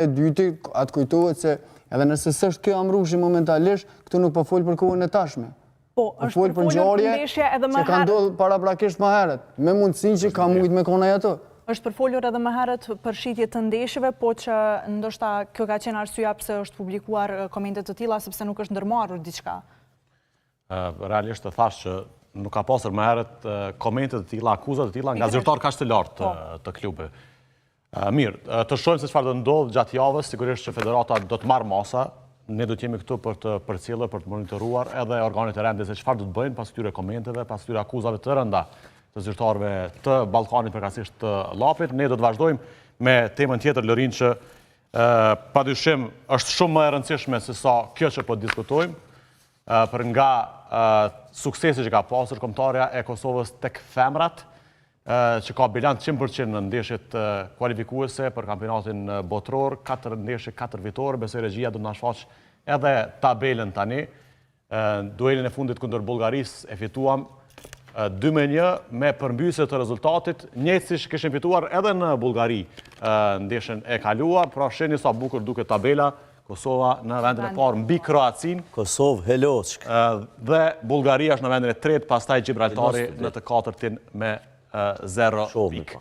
E dyti, atë kujtohet se edhe nëse s'është kjo amrushi momentalisht, këtu nuk po folë për kohën e tashme. Po, është për folur të ndeshje edhe më herët. Që ka ndodhur paraprakisht më herët, me mundësinë që ka mujt me konaj ato. Është për folur edhe më herët për shitje të ndeshjeve, po që ndoshta kjo ka qenë arsyeja pse është publikuar komente të tilla sepse nuk është ndërmarrur diçka. Realisht të thash që nuk ka pasur më herët komente të tilla, akuza të tilla nga zyrtar kaq të lartë të klubit. Mirë, të shohim se çfarë do ndodh gjatë javës, sigurisht që federata do të marrë masa, ne do të jemi këtu për të përcjellur, për të monitoruar edhe organet e rende se çfarë do të bëjnë pas këtyre komenteve, pas këtyre akuzave të rënda të zyrtarëve të Ballkanit përkatësisht të Llapit. Ne do të vazhdojmë me temën tjetër, Lorin, që padyshim është shumë më e rëndësishme se sa kjo që po diskutojmë, për nga suksesi që ka pasur kombëtarja e Kosovës tek femrat, që ka bilanc 100% në ndeshjet kualifikuese për kampionatin botror, 4 ndeshje, 4 fitore, besoj regjia do të na shfaq edhe tabelën tani. Duelin e fundit kundër Bullgarisë e fituam 2-1 me përmbysje të rezultatit, njëjtë siç kishim fituar edhe në Bullgari ndeshjen e kaluar, pra shihni sa bukur duket tabela. Kosova në vendin e parë mbi Kroacinë. Kosovë, Heloçk. Dhe Bullgaria është në vendin e tretë, pastaj Gibraltari në të katërtin me 0 pikë.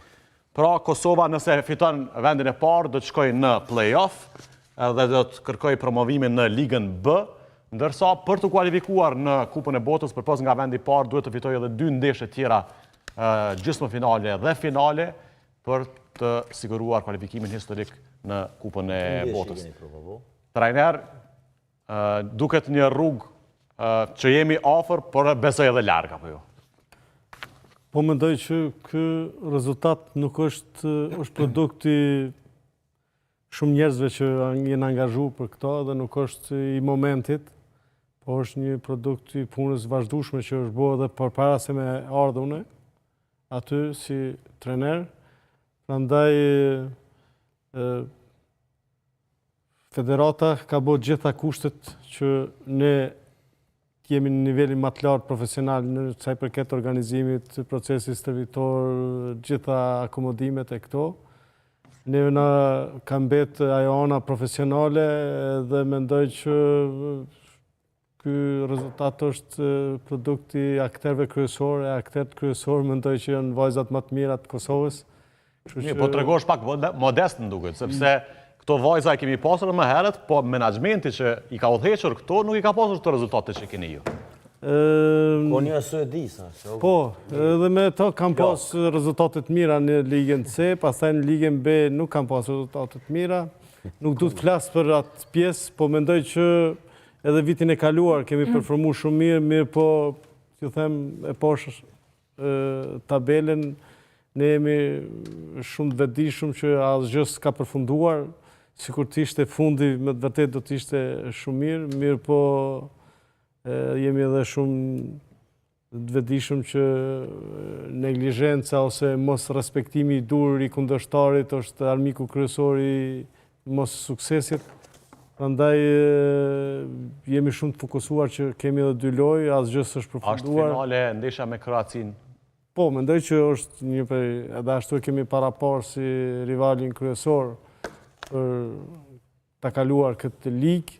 Pra Kosova nëse fiton vendin e parë do të shkojë në play-off dhe do të kërkojë promovimin në Ligën B, ndërsa për të kualifikuar në Kupën e Botës përpos nga vendi i parë duhet të fitojë edhe 2 ndeshje tjera gjysmëfinale dhe finale për të siguruar kualifikimin historik në Kupën e Botës. Trajner, duket një rrugë që jemi afër, por besoj edhe larg apo jo? Po mendoj që ky rezultat nuk është produkti shumë njerëzve që janë angazhuar për këto dhe nuk është i momentit, po është një produkt i punës vazhdueshme që është bërë edhe përpara se me ardhur unë aty si trener. Prandaj federata ka bërë gjitha kushtet që ne jemi në nivelin më të lartë profesional në sa i përket organizimit, procesit stërvitor, gjitha akomodimet e këto. Ne na ka mbet ajo ana profesionale dhe mendoj që ky rezultat është produkti aktorëve kryesor, e aktorët kryesor mendoj që janë vajzat më të mira të Kosovës. Po tregosh pak modest më duket, sepse këto vajza e kemi pasur më herët, po menaxhmenti që i ka udhëhequr këto nuk i ka pasur këto rezultate që keni ju. Po një suedisa. Po, edhe me to kam pas rezultate të mira në Ligën C, pastaj në Ligën B nuk kam pas rezultate të mira. Nuk du të flas për atë pjesë, po mendoj që edhe vitin e kaluar kemi performuar shumë mirë, po ju them e poshtë tabelën ne jemi shumë të vetëdijshëm që asgjë s'ka përfunduar. Sikur të ishte fundi, me të vërtetë do të ishte shumë mirë po jemi edhe shumë të vetëdijshëm që neglizhenca ose mos respektimi i dur i kundërshtarit është armiku kryesor i mos suksesit. Prandaj jemi shumë të fokusuar që kemi edhe 2 lojë, asgjë s'është përfunduar. Është finale ndeshja me Kroacinë. Po, mendoj që është një prej, edhe ashtu kemi paraparë si rivalin kryesor për ta kaluar këtë ligë.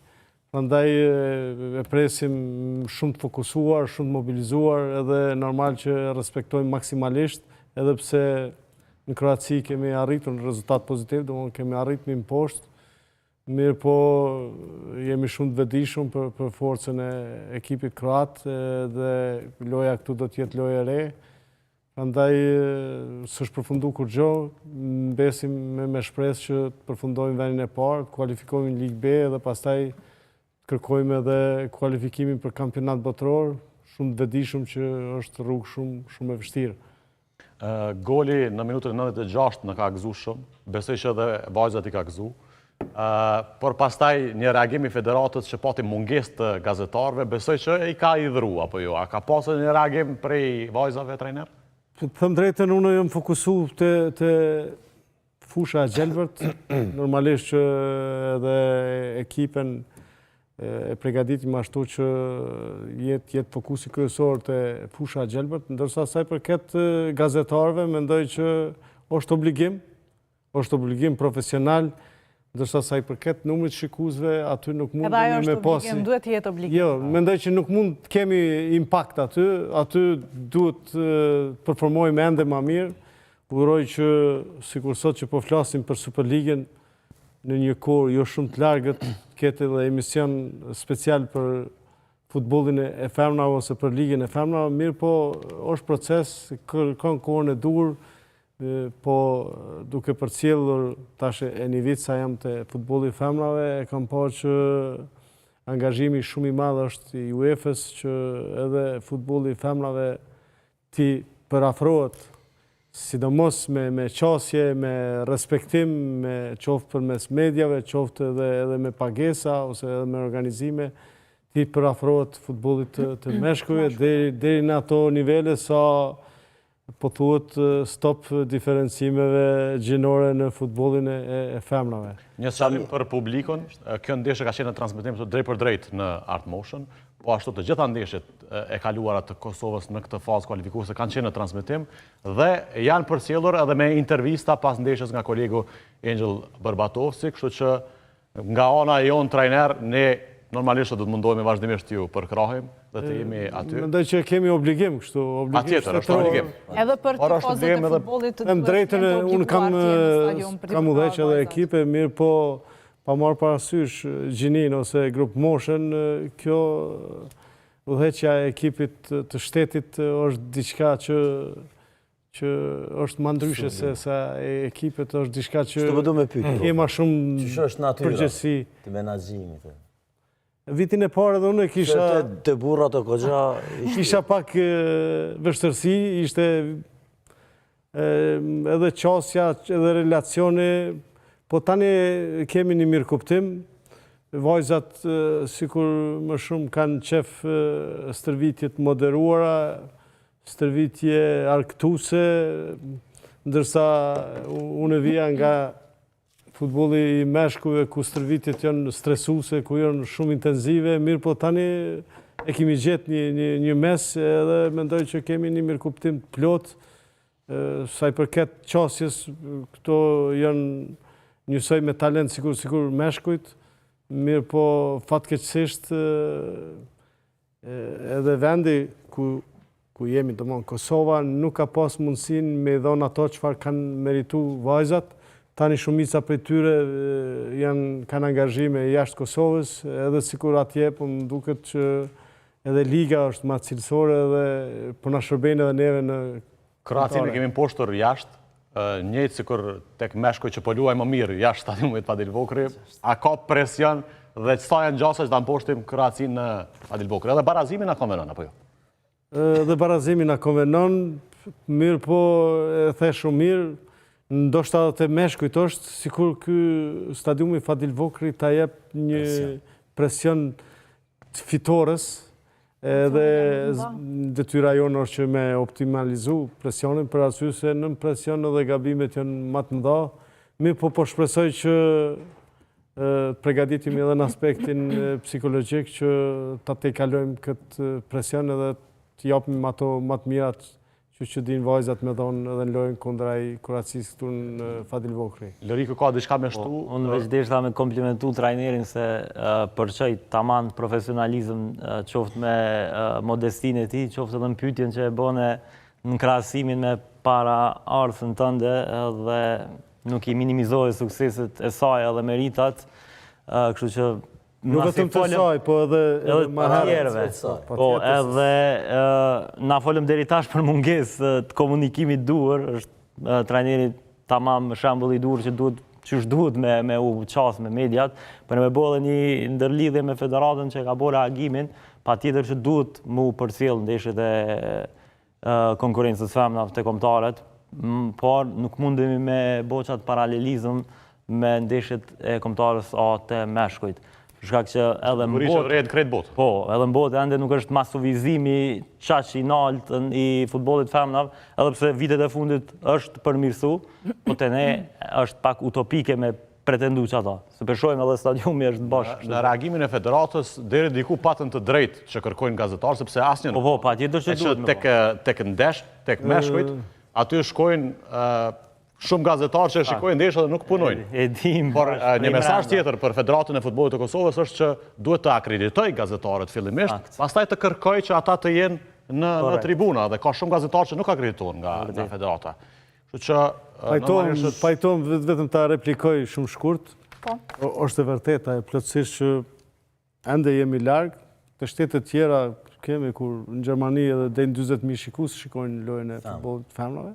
Prandaj e presim shumë të fokusuar, shumë të mobilizuar, edhe normal që respektojmë maksimalisht, edhe pse në Kroaci kemi arritur në rezultat pozitiv, domethënë kemi arritur më poshtë. Mirë po jemi shumë të vetëdijshëm për forcën e ekipit kroat dhe loja këtu do të jetë lojë e re. Prandaj s'është përfunduar kurrë, mbesim me shpresë që të përfundojmë vendin e parë, të kualifikohemi në Ligë B dhe pastaj kërkojmë edhe kualifikimin për kampionat botror, shumë të vetëdijshëm që është rrugë shumë e vështirë. Goli në minutën 96 në ka gëzuar shumë, besoj që edhe vajzat i ka gëzuar. Por pastaj një reagim i federatës që pati mungesë të gazetarëve, besoj që i ka idhëruar apo jo? A ka pasur një reagim prej vajzave, trajner? Të them drejtën, unë jam fokusuar te fusha e gjelbërt, normalisht që edhe ekipen e përgatitim ashtu që jetë fokusi kryesor te fusha e gjelbërt, ndërsa sa i përket gazetarëve, mendoj që është obligim profesional ndërsa sa i përket numrit shikuesve, aty nuk mund Edhe ajo me është pasi. obligim, duhet të jetë obligim. Jo, mendoj që nuk mund të kemi impakt aty duhet performojmë ende më mirë. Uroj që, sikur sot që po flasim për Superligën, në një kohë jo shumë të largët, ketë edhe emision special për futbollin e femrave ose për ligën e femrave, mirë po është proces, kërkon kohën e dur, po duke përcjellur tash e një vit sa jam te futbolli i femrave, e kam parë që angazhimi shumë i madh është i UEFA-s që edhe futbolli i femrave ti përafrohet sidomos me qasje, me respektim, me qoftë përmes medjave, qoftë edhe me pagesa ose edhe me organizime, ti përafrohet futbollit të meshkujve deri në ato nivele sa po thuhet stop diferencimeve gjinore në futbollin e femrave. Një salim për publikun, kjo ndeshje ka qenë në transmetim të drejt për drejt në Art Motion, po ashtu të gjitha ndeshjet e kaluara të Kosovës në këtë fazë kualifikuese kanë qenë në transmetim dhe janë përcjellur edhe me intervista pas ndeshjes nga kolegu Angel Bërbatovsi, kështu që nga ana e jon trajner ne normalisht do të mundohemi vazhdimisht ju përkrahim dhe të jemi aty. Mendoj që kemi obligim kështu, obligim. Patjetër, është obligim. Edhe për tifozët e futbollit të Them drejtën, unë kam udhëheq edhe ekipe, mirë po pa marrë parasysh Gjinin ose Group Motion, kjo udhëheqja e ekipit të shtetit është diçka që është më ndryshe se sa e ekipet, është diçka që ke ma shumë përgjegjësi të menaxhimit. Vitin e parë edhe unë kisha Të burrat o kogja kisha pak vështërsi, ishte edhe qasja, edhe relacione, po tani kemi një mirë kuptim. Vajzat, sikur më shumë kanë qef stërvitjet moderuara, stërvitje argëtuese, ndërsa unë vija nga futbolli i meshkujve ku stërvitjet janë stresuese, ku janë shumë intenzive, mirë po tani e kemi gjetë një mes edhe mendoj që kemi një mirë kuptim të plot, sa i përket qasjes, këto janë njësoj me talent sikur meshkujt, mirë po fatkeqësisht edhe vendi ku jemi, domthonjë Kosova, nuk ka pas mundësin me dhënë ato çfarë kanë meritu vajzat. Tani shumica prej tyre kanë angazhime jashtë Kosovës, edhe sikur atje, po më duket që edhe liga është më cilësore edhe po na shërbejnë edhe neve në Kroacinë kemi mposhtur jashtë, njëjtë sikur tek meshkuj që po luaj më mirë jashtë stadiumit Fadil Vokri, a ka presion dhe çfarë janë gjasa që ta mposhtim Kroacinë në Fadil Vokri, edhe barazimi na konvenon apo jo? Dhe barazimi na konvenon, mirë po e the shumë mirë, ndoshta edhe te meshkujt është sikur ky stadiumi Fadil Vokri ta jep një presion fitores, edhe detyra jonë është që me optimalizu presionin për arsye se nën presion edhe gabimet janë më të mëdha. Mirë po shpresoj që përgatitemi edhe në aspektin psikologjik që ta tejkalojmë këtë presion edhe të japim ato më të mirat që din vajzat me dhonë edhe në lojnë kundraj Kroacisë këtu në Fadil Vokri. Loriku ka diçka me shtu? Unë veç deshta me komplimentu trajnerin se përçoj taman profesionalizëm qoftë me modestin e ti, qoftë edhe në pyetjen që e bone në krahasimin me para ardhën tënde dhe nuk i minimizohet sukseset e saj edhe meritat, kështu që nuk vetëm të saj, po edhe më herëve. Po edhe na folëm deri tash për mungesë të komunikimit duhur, është trajneri tamam shembull i duhur që duhet me u qas me mediat, për me bëu edhe një ndërlidhje me federatën që ka bërë reagimin, patjetër që duhet mu përcjell ndeshjet e konkurrencës femnave të kombëtaret, por nuk mundemi me boçat paralelizëm me ndeshjet e kombëtarës A të meshkujt. Shkak që edhe në botë. Po, edhe në botë ende nuk është masovizimi qaq i nalt i futbollit femnav, edhe pse vitet e fundit është përmirësu, po të ne është pak utopike me pretendu që ata. Se përshojmë edhe stadiumi është bashkë. Në reagimin e federatës, deri diku patën të drejtë që kërkojnë gazetarë, sepse asnjë nuk. Po, patjetër që duhet. Tek ndesh, tek meshkujt, aty shkojnë shumë gazetarë që shikojnë ndeshjet dhe nuk punojnë. E dim. Por një mesazh tjetër për Federatën e Futbollit të Kosovës është që duhet të akreditoj gazetarët fillimisht, pastaj të kërkoj që ata të jenë në tribuna dhe ka shumë gazetarë që nuk akreditohen nga Federata. Kështu që Pajton vetëm ta replikoj shumë shkurt. Po. Është e vërteta e plotësisht që ende jemi larg, të shtetet tjera kemi kur në Gjermani edhe deri në 40.000 shikues shikojnë lojën e futbollit të femrave.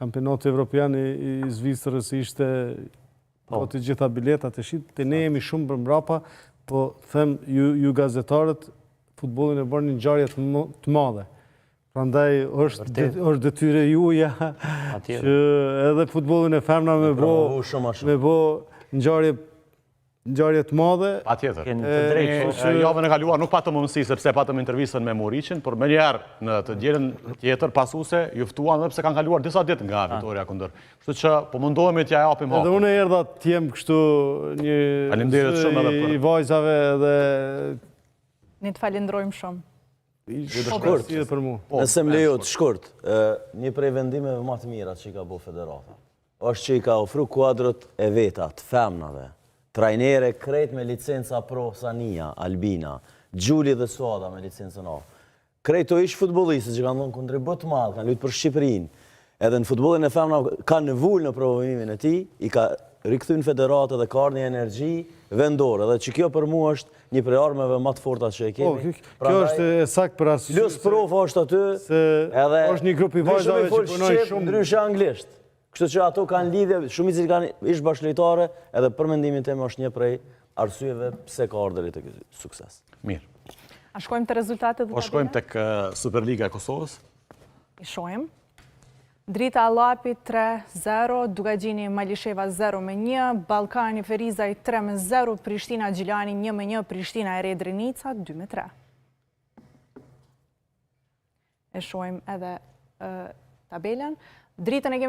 Kampionati evropian i Zvicrës ishte të gjitha biletat e shit, te ne jemi shumë për mbrapa, po them ju gazetarët futbollin e bën një ngjarje të madhe. Prandaj është detyre juaja që edhe futbollin e femrave me bë ngjarje të madhe. Patjetër. Keni të drejtë. Javën e kaluar nuk patëm mundësi sepse patëm intervistën me Muriqin, por menjëherë në të dielën tjetër pasuese ju ftuan edhe pse kanë kaluar disa ditë nga Vitoria kundër. Kështu që po mundohemi t'ja japim hapun. Edhe unë erdha të jem kështu një Faleminderit shumë edhe për i vajzave dhe Ne të falenderojmë shumë. shkurt për mua. Nëse më lejo të shkurt, një prej vendimeve më të mira që i ka bërë Federata është që i ka ofru kuadrët e veta të femnave, trajnere krejt me licenca pro Sania, Albina, Gjuli dhe Suada me licencën A. Krejt të ishë futbolistët që kanë dhënë kontribut madh, kanë luajtur për Shqipërinë, edhe në futbollin e femnave kanë nevojë në provomimin e tij, i ka rikthyer Federata dhe ka ardhur një energji vendore, dhe që kjo për mua është një prej armëve më të forta që e kemi. Kjo është e saktë për arsye. Plus Prof është aty, edhe është një grup i vajzave që punojnë shumë ndryshe anglisht. Kështu që ato kanë lidhje, shumica kanë ish bashkëlojtare, edhe për mendimin tim është një prej arsyeve pse ka ardhur deri te sukses. Mirë. A shkojmë të rezultatet? Po shkojmë tek Superliga e Kosovës. I shojmë. Drita Allapi 3-0, Dugagjini Malisheva 0-1, Ballkani Ferizaj 3-0, Prishtina Gjilani 1-1, Prishtina e Redrenica 2-3. E shojmë edhe tabelen. Dritën e kemi